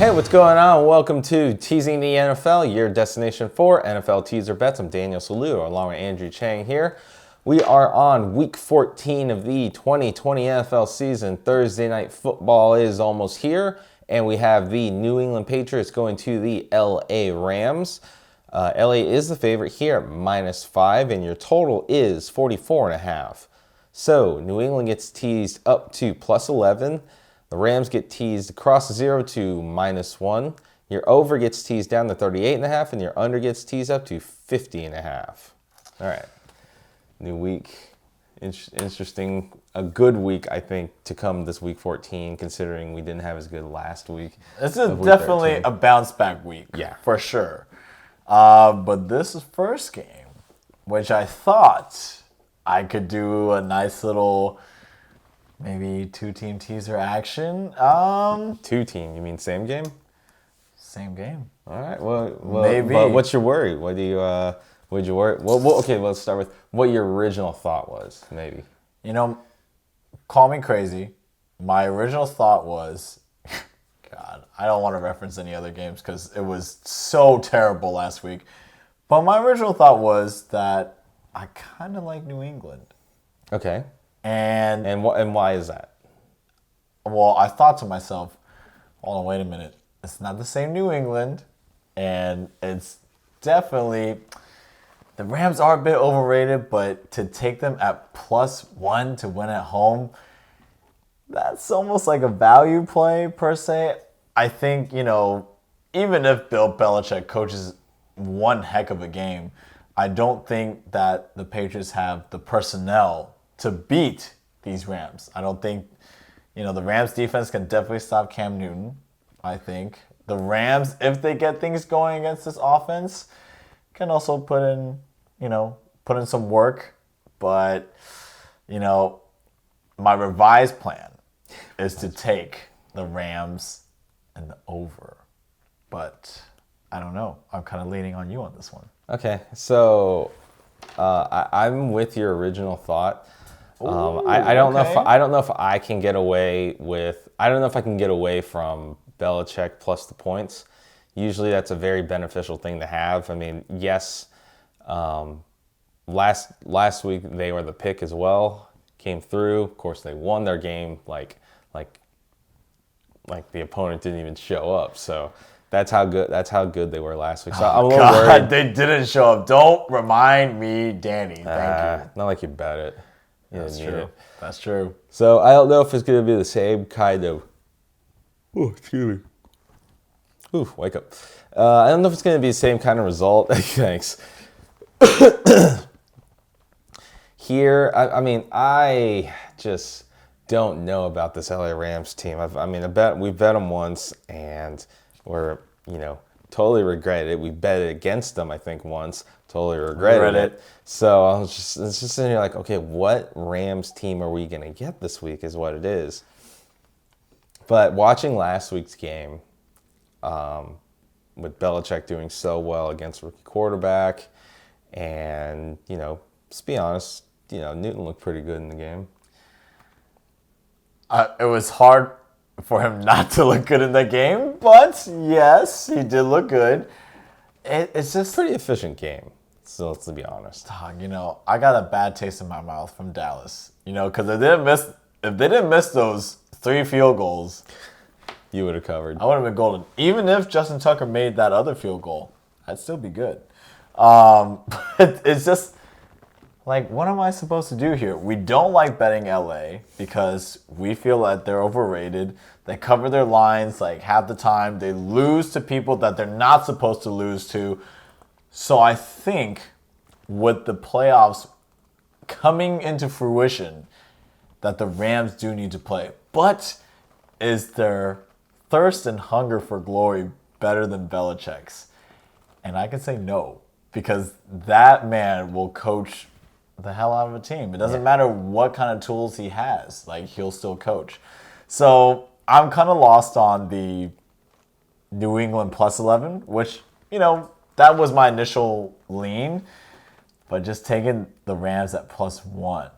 Hey, what's going on? Welcome to Teasing the NFL, your destination for NFL teaser bets. I'm Daniel Saludo, along with Andrew Chang here. We are on week 14 of the 2020 NFL season. Thursday night football is almost here, and we have the New England Patriots going to the LA Rams. LA is the favorite here at -5, and your total is 44.5. So New England gets teased up to +11. The Rams get teased across the 0 to -1. Your over gets teased down to 38.5, and your under gets teased up to 50.5. All right, new week, interesting. A good week, I think, to come this week 14, considering we didn't have as good last week. This is definitely a bounce back week, yeah, for sure. But this is first game, which I thought I could do a nice little. Maybe two-team teaser action. Two-team, you mean same game? Same game. All right. Well, maybe. But what's your worry? What did you worry? Well, okay. Let's start with what your original thought was. Maybe. You know, call me crazy. My original thought was, God, I don't want to reference any other games because it was so terrible last week. But my original thought was that I kind of like New England. Okay. And why is that? Well, I thought to myself, hold on, wait a minute. It's not the same New England, and it's definitely the Rams are a bit overrated, but to take them at +1 to win at home, that's almost like a value play per se. I think, even if Bill Belichick coaches one heck of a game, I don't think that the Patriots have the personnel to beat these Rams. I don't think, the Rams defense can definitely stop Cam Newton, I think. The Rams, if they get things going against this offense, can also put in some work. But, my revised plan is to take the Rams and the over. But I don't know. I'm kind of leaning on you on this one. Okay, so I'm with your original thought. I don't know if I can get away with. I don't know if I can get away from Belichick plus the points. Usually, that's a very beneficial thing to have. I mean, yes, last week they were the pick as well. Came through. Of course, they won their game. Like the opponent didn't even show up. So that's how good they were last week. So I'm a little worried. They didn't show up. Don't remind me, Danny. Thank you. Not like you bet it. That's true. That's true. So I don't know if it's going to be the same kind of. Oh, excuse me. Ooh, wake up. I don't know if it's going to be the same kind of result. Thanks. Here, I just don't know about this LA Rams team. We've bet them once, and we're totally regretted it. We bet it against them, I think, once. Totally regretted it. So I was just sitting here like, okay, what Rams team are we going to get this week is what it is. But watching last week's game, with Belichick doing so well against rookie quarterback, and, let's be honest, Newton looked pretty good in the game. It was hard for him not to look good in the game, but yes, he did look good. It's just pretty efficient game. So let's be honest. I got a bad taste in my mouth from Dallas. Because if they didn't miss those 3 field goals, you would have covered. I would have been golden. Even if Justin Tucker made that other field goal, I'd still be good. It's just like, what am I supposed to do here? We don't like betting LA because we feel that they're overrated. They cover their lines like half the time. They lose to people that they're not supposed to lose to. So I think with the playoffs coming into fruition, that the Rams do need to play. But is their thirst and hunger for glory better than Belichick's? And I can say no, because that man will coach the hell out of a team. It doesn't matter what kind of tools he has. He'll still coach. So I'm kind of lost on the New England +11, which, that was my initial lean. But just taking the Rams at +1.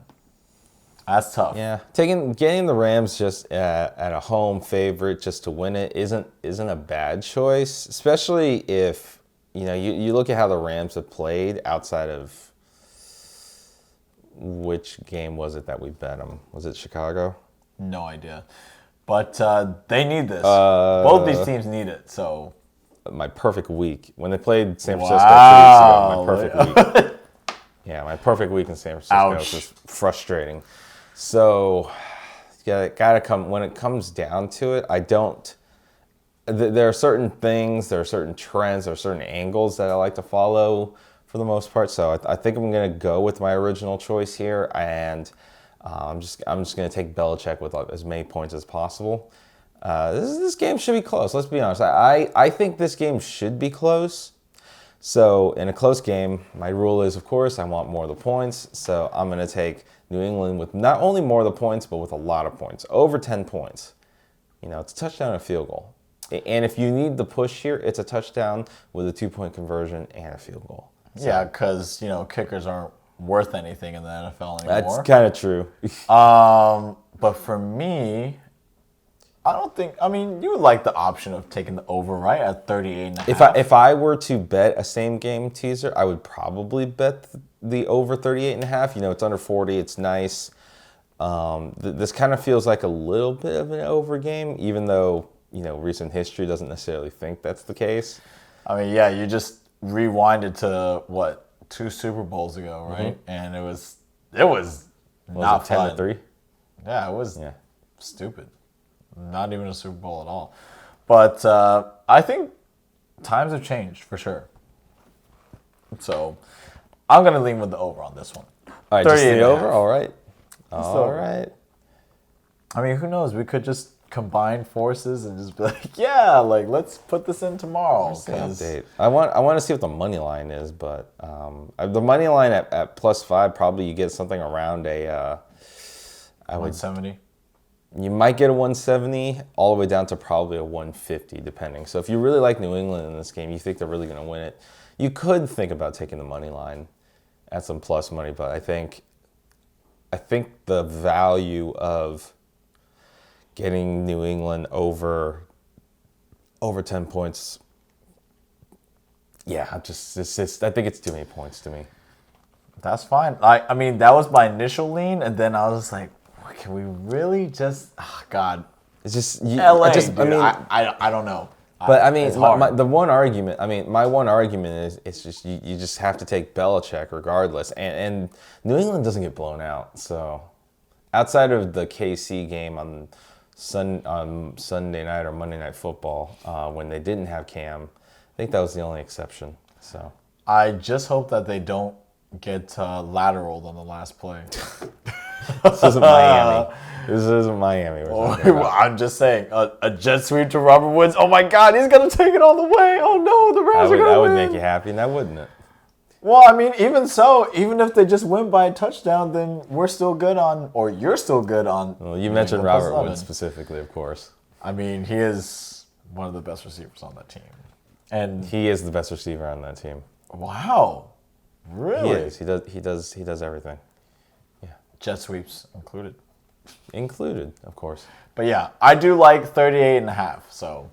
That's tough. Yeah, getting the Rams just at a home favorite just to win it isn't a bad choice, especially if you look at how the Rams have played outside of which game was it that we bet them? Was it Chicago? No idea, but they need this. Both these teams need it. So my perfect week when they played San Francisco wow. 2 weeks ago. My perfect week. Yeah, my perfect week in San Francisco. Ouch. Was just frustrating. So, gotta come when it comes down to it. I don't. There are certain things, there are certain trends, there are certain angles that I like to follow for the most part. So I think I'm gonna go with my original choice here, and I'm just gonna take Belichick with as many points as possible. This game should be close. Let's be honest. I think this game should be close. So in a close game, my rule is, of course, I want more of the points. So I'm going to take New England with not only more of the points, but with a lot of points, over 10 points. It's a touchdown and a field goal. And if you need the push here, it's a touchdown with a 2-point conversion and a field goal. So, yeah, because kickers aren't worth anything in the NFL anymore. That's kind of true. But for me, I don't think. I mean, you would like the option of taking the over, right, at 38.5. If I were to bet a same game teaser, I would probably bet the over 38.5. It's under 40. It's nice. This kind of feels like a little bit of an over game, even though recent history doesn't necessarily think that's the case. I mean, yeah, you just rewinded to what, 2 Super Bowls ago, right? Mm-hmm. And it was not fun. 10-3. Yeah, it was stupid. Not even a Super Bowl at all. But I think times have changed for sure. So I'm going to lean with the over on this one. All right, just the over? All right. All right. I mean, who knows? We could just combine forces and just be like, yeah, let's put this in tomorrow. Update. I want to see what the money line is, but the money line at +5, probably you get something around a 170. You might get a 170 all the way down to probably a 150, depending. So if you really like New England in this game, you think they're really going to win it, you could think about taking the money line at some plus money. But I think the value of getting New England over 10 points, I think it's too many points to me. That's fine. I mean, that was my initial lean, and then I was just like, can we really just? Oh God, it's just LA. Dude, I don't know. But I mean, my one argument is it's just you just have to take Belichick regardless, and New England doesn't get blown out. So outside of the KC game on Sunday night or Monday Night Football when they didn't have Cam, I think that was the only exception. So I just hope that they don't get lateraled on the last play. This isn't Miami. This isn't Miami. I'm just saying, a jet sweep to Robert Woods. Oh my God, he's gonna take it all the way. Oh no, the Rams are gonna win. That would make you happy, now wouldn't it? Well, I mean, even so, even if they just win by a touchdown, then we're still good on, or you're still good on. Well, you mentioned Robert Woods specifically, of course. I mean, he is one of the best receivers on that team, and he is the best receiver on that team. Wow, really? He is. He does everything. Jet sweeps included. Included, of course. But yeah, I do like 38.5, so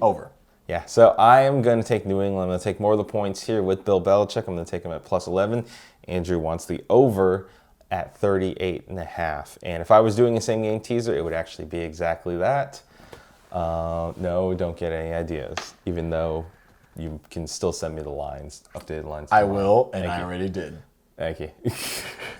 over. Yeah, so I am going to take New England. I'm going to take more of the points here with Bill Belichick. I'm going to take him at +11. Andrew wants the over at 38.5. And if I was doing a same game teaser, it would actually be exactly that. No, don't get any ideas, even though you can still send me the lines, updated lines. I will, and I already did. Thank you.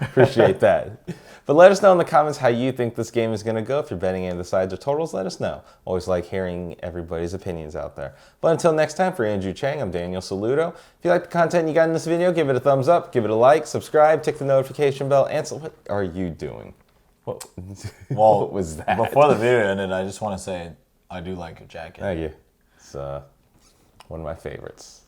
Appreciate that. But let us know in the comments how you think this game is going to go. If you're betting any of the sides or totals, let us know. Always like hearing everybody's opinions out there. But until next time, for Andrew Chang, I'm Daniel Saludo. If you like the content you got in this video, give it a thumbs up, give it a like, subscribe, tick the notification bell, and so what are you doing? Well, what was that? Before the video ended, I just want to say I do like your jacket. Thank you. It's one of my favorites.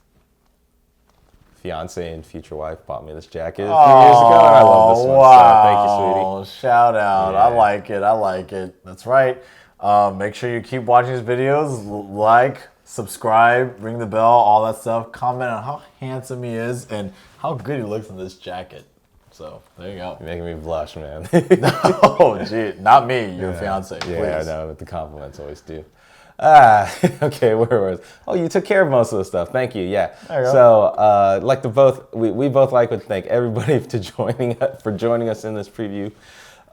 Fiance and future wife bought me this jacket a few years ago, and I love this one. Wow. So thank you, sweetie. Shout out. Yeah. I like it. That's right. Make sure you keep watching these videos. Like, subscribe, ring the bell, all that stuff. Comment on how handsome he is and how good he looks in this jacket. So there you go. You're making me blush, man. Oh, gee, not me, your fiance. Yeah, Please. I know, but the compliments always do. Okay, where was? Oh, you took care of most of the stuff. Thank you. Yeah. There you go. So, like we both like to thank everybody for joining us in this preview.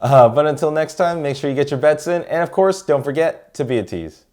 But until next time, make sure you get your bets in, and of course, don't forget to be a tease.